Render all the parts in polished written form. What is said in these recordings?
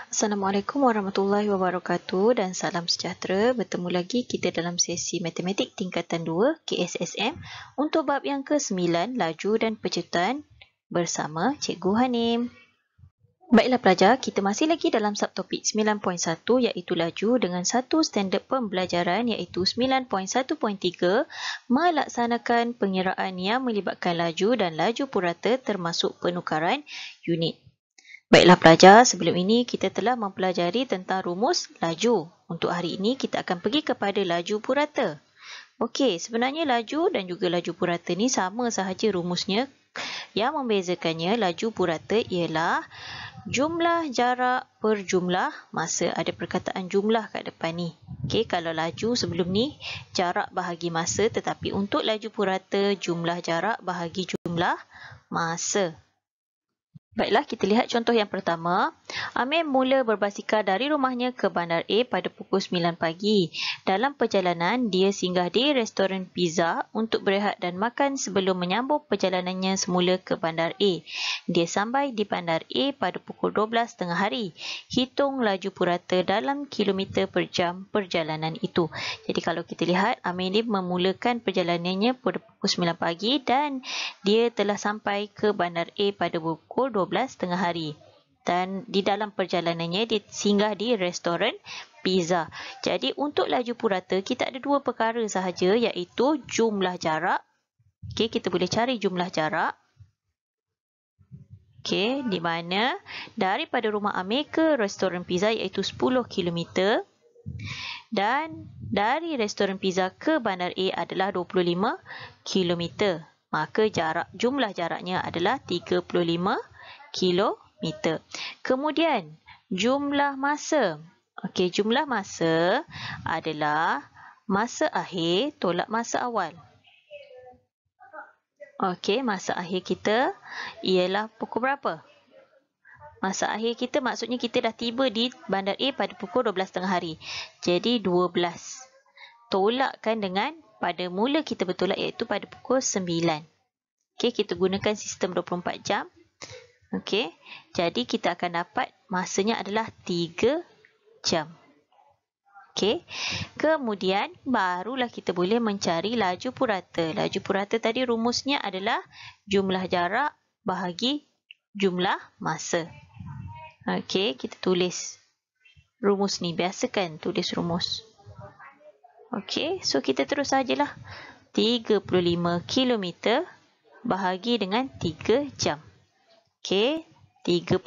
Assalamualaikum warahmatullahi wabarakatuh dan salam sejahtera. Bertemu lagi kita dalam sesi Matematik Tingkatan 2 KSSM untuk bab yang ke-9 Laju dan Penceritaan bersama Cikgu Hanim. Baiklah pelajar, kita masih lagi dalam subtopik 9.1 iaitu laju dengan satu standard pembelajaran iaitu 9.1.3 melaksanakan pengiraan yang melibatkan laju dan laju purata termasuk penukaran unit. Baiklah pelajar, sebelum ini kita telah mempelajari tentang rumus laju. Untuk hari ini kita akan pergi kepada laju purata. Okey, sebenarnya laju dan juga laju purata ni sama sahaja rumusnya. Yang membezakannya laju purata ialah jumlah jarak per jumlah masa. Ada perkataan jumlah kat depan ni. Okey, kalau laju sebelum ni jarak bahagi masa, tetapi untuk laju purata jumlah jarak bahagi jumlah masa. Baiklah, kita lihat contoh yang pertama. Amir mula berbasikal dari rumahnya ke bandar A pada pukul 9 pagi. Dalam perjalanan, dia singgah di restoran pizza untuk berehat dan makan sebelum menyambung perjalanannya semula ke bandar A. Dia sampai di bandar A pada pukul 12 tengah hari. Hitung laju purata dalam kilometer per jam perjalanan itu. Jadi kalau kita lihat, Amir ni memulakan perjalanannya pada pukul 9 pagi dan dia telah sampai ke bandar A pada pukul 12 tengah hari. Dan di dalam perjalanannya dia singgah di restoran pizza. Jadi untuk laju purata kita ada dua perkara sahaja iaitu jumlah jarak. Okey, kita boleh cari jumlah jarak. Okey, di mana daripada rumah Amir ke restoran pizza iaitu 10 km dan dari restoran pizza ke bandar A adalah 25 km. Maka jumlah jaraknya adalah 35 kilometer. Kemudian jumlah masa. Okey, jumlah masa adalah masa akhir tolak masa awal. Okey, masa akhir kita ialah pukul berapa? Masa akhir kita maksudnya kita dah tiba di bandar A pada pukul 12 tengah hari. Jadi 12. Tolakkan dengan pada mula kita bertolak iaitu pada pukul 9. Okey, kita gunakan sistem 24 jam. Okey, jadi kita akan dapat masanya adalah 3 jam. Okey, kemudian barulah kita boleh mencari laju purata. Laju purata tadi rumusnya adalah jumlah jarak bahagi jumlah masa. Okey, kita tulis rumus ni. Biasakan tulis rumus. Okey, so kita terus sajalah. 35 km bahagi dengan 3 jam. Okey, 35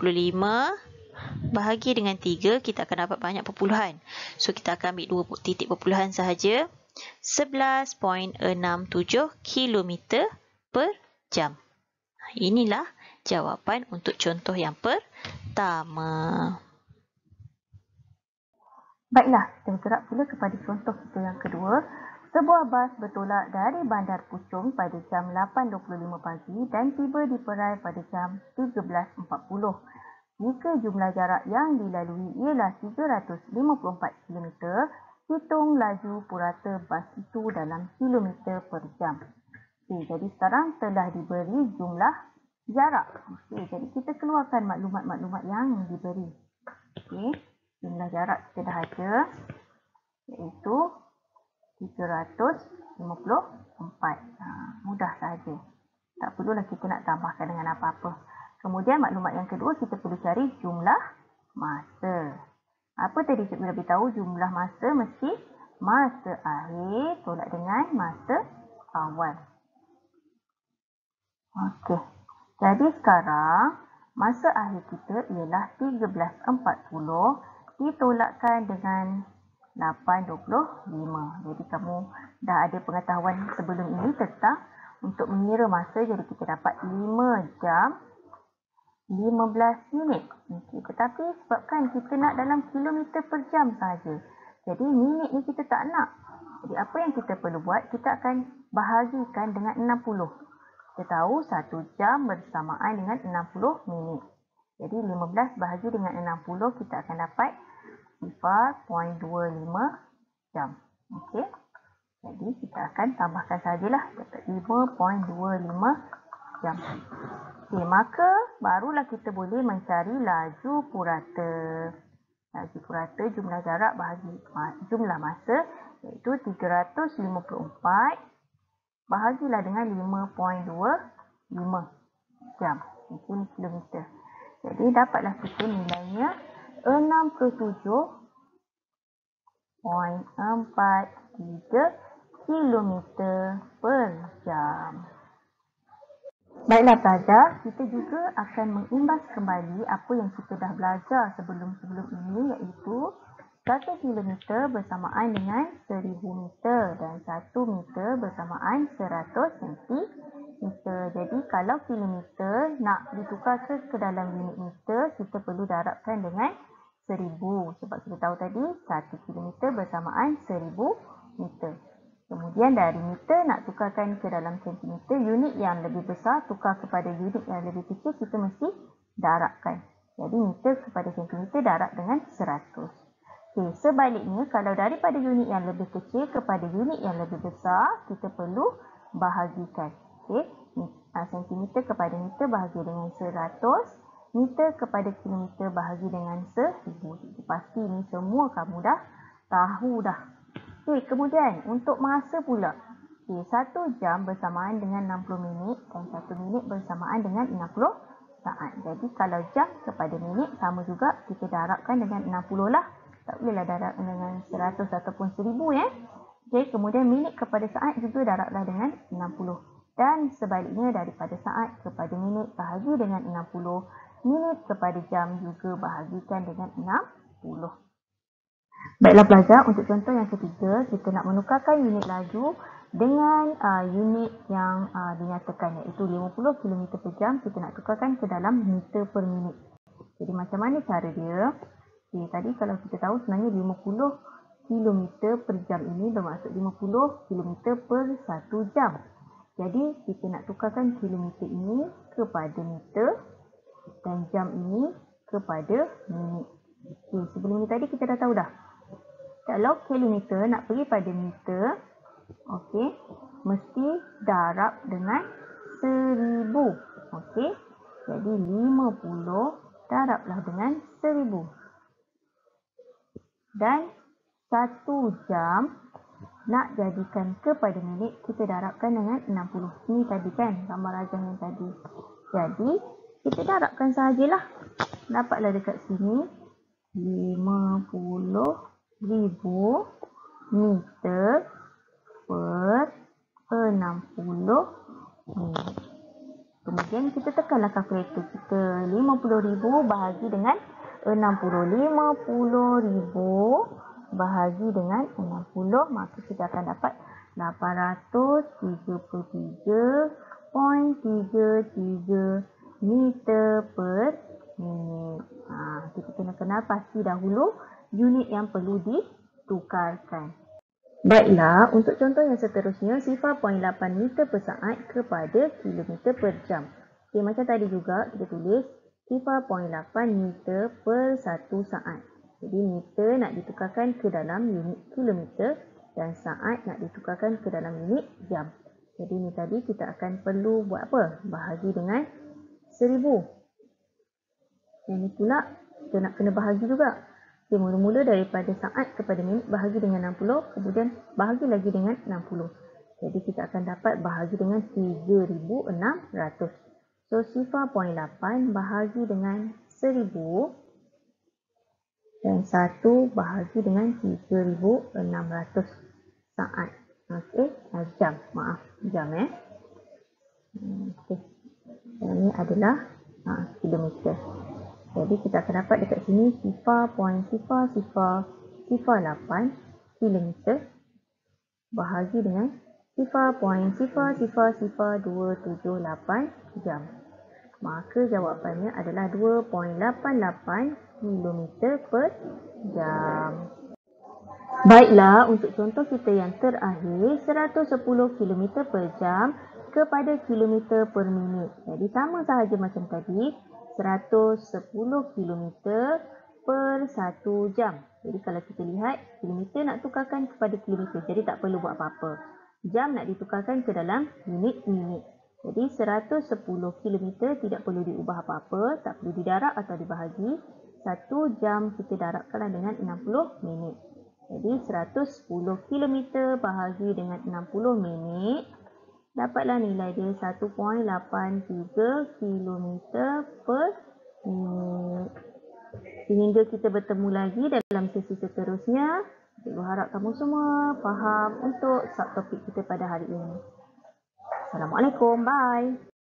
bahagi dengan 3, kita akan dapat banyak perpuluhan. So, kita akan ambil 2 titik perpuluhan sahaja. 11.67 km per jam. Inilah jawapan untuk contoh yang pertama. Baiklah, kita bergerak pula kepada contoh kita yang kedua. Sebuah bas bertolak dari Bandar Puchong pada jam 8.25 pagi dan tiba di Perai pada jam 13.40. Jika jumlah jarak yang dilalui ialah 354 km, hitung laju purata bas itu dalam kilometer per jam. Okey, jadi sekarang telah diberi jumlah jarak. Okey, jadi kita keluarkan maklumat-maklumat yang diberi. Okey, jumlah jarak kita dah ada iaitu 354. Mudah saja. Tak perlulah kita nak tambahkan dengan apa-apa. Kemudian maklumat yang kedua kita perlu cari jumlah masa. Apa tadi cikgu dah beritahu? Jumlah masa mesti masa akhir tolak dengan masa awal. Okey. Jadi sekarang masa akhir kita ialah 13.40 ditolakkan dengan 8.25. Jadi kamu dah ada pengetahuan sebelum ini tentang untuk mengira masa. Jadi kita dapat 5 jam 15 minit. Okay. Tetapi sebabkan kita nak dalam kilometer per jam saja. Jadi minit ni kita tak nak. Jadi apa yang kita perlu buat? Kita akan bahagikan dengan 60. Kita tahu 1 jam bersamaan dengan 60 minit. Jadi 15 bahagi dengan 60 kita akan dapat 0.25 jam. Okey. Jadi kita akan tambahkan sajalah dapat 5.25 jam. Okey, maka barulah kita boleh mencari laju purata. laju purata jumlah jarak bahagi jumlah masa, iaitu 354 bahagilah dengan 5.25 jam. Itu kilometer. Jadi dapatlah kita nilainya 67.43 kilometer per jam. Baiklah pelajar, kita juga akan mengimbas kembali apa yang kita dah belajar sebelum-sebelum ini, iaitu 1 kilometer bersamaan dengan 1000 meter dan 1 meter bersamaan 100 sentimeter. Jadi kalau kilometer nak ditukar ke dalam unit meter, kita perlu darabkan dengan 1000. Sebab kita tahu tadi 1 kilometer bersamaan 1000 meter. Kemudian dari meter nak tukarkan ke dalam sentimeter, unit yang lebih besar tukar kepada unit yang lebih kecil, kita mesti darabkan. Jadi meter kepada sentimeter darab dengan 100. Okey, sebaliknya kalau daripada unit yang lebih kecil kepada unit yang lebih besar, kita perlu bahagikan. Okey, sentimeter kepada meter bahagi dengan 100, meter kepada kilometer bahagi dengan 1000. Jadi pasti ini semua kamu dah tahu dah. Okey, kemudian untuk masa pula. Okey, 1 jam bersamaan dengan 60 minit dan 1 minit bersamaan dengan 60 saat. Jadi kalau jam kepada minit sama juga kita darabkan dengan 60 lah. Tak bolehlah darab dengan 100 ataupun 1000 ya. Okey, kemudian minit kepada saat juga darablah dengan 60. Dan sebaliknya daripada saat kepada minit bahagi dengan 60. Minit kepada jam juga bahagikan dengan 60. Baiklah pelajar, untuk contoh yang ketiga, kita nak menukarkan unit laju dengan unit yang dinyatakan, iaitu 50 km per jam, kita nak tukarkan ke dalam meter per minit. Jadi macam mana cara dia? Okay, tadi kalau kita tahu sebenarnya 50 km per jam ini bermaksud 50 km per 1 jam. Jadi kita nak tukarkan kilometer ini kepada meter dan jam ini kepada minit. Okay, sebelum ni tadi kita dah tahu dah. Kalau kilometer nak pergi pada meter, okey, mesti darab dengan 1000. Okey. Jadi 50 darablah dengan 1000. Dan 1 jam nak jadikan kepada minit, kita darabkan dengan 60. Ini tadi kan gambar rajah yang tadi. Jadi kita darabkan sahajalah. Dapatlah dekat sini 50,000 meter per 60 minit. Kemudian kita tekanlah kalkulator kita. 50,000 bahagi dengan 60. 50,000 bahagi dengan 60, maka kita akan dapat 833.33 meter per minit. Kita kena kenal pasti dahulu unit yang perlu ditukarkan. Baiklah, untuk contoh yang seterusnya, 0.8 meter per saat kepada kilometer per jam. Okay, macam tadi juga kita tulis 0.8 meter per 1 saat. Jadi meter nak ditukarkan ke dalam unit kilometer dan saat nak ditukarkan ke dalam unit jam. Jadi ni tadi kita akan perlu buat apa? Bahagi dengan 1000. Yang ni pula kita nak kena bahagi juga. Okay, mula-mula daripada saat kepada minit bahagi dengan 60, kemudian bahagi lagi dengan 60. Jadi kita akan dapat bahagi dengan 3600. So 0.8 bahagi dengan 1000 dan 1 bahagi dengan 3600 saat. Okey, jam. Maaf, jam Okey. Ini adalah kilometer. Jadi kita akan dapat dekat sini 0.0008 kilometer bahagi dengan 0.0002778 jam. Maka jawapannya adalah 2.88 kilometer per jam. Baiklah, untuk contoh kita yang terakhir, 110 km per jam kepada kilometer per minit. Jadi sama sahaja macam tadi, 110 km per 1 jam. Jadi kalau kita lihat, kilometer nak tukarkan kepada kilometer. Jadi tak perlu buat apa-apa. Jam nak ditukarkan ke dalam unit minit. Jadi 110 km tidak perlu diubah apa-apa. Tak perlu didarab atau dibahagi. 1 jam kita darabkanlah dengan 60 minit. Jadi 110 km bahagi dengan 60 minit. Dapatlah nilai dia 1.83 km per minit. Sehingga kita bertemu lagi dalam sesi seterusnya. Cikgu harap kamu semua faham untuk subtopik kita pada hari ini. Assalamualaikum. Bye.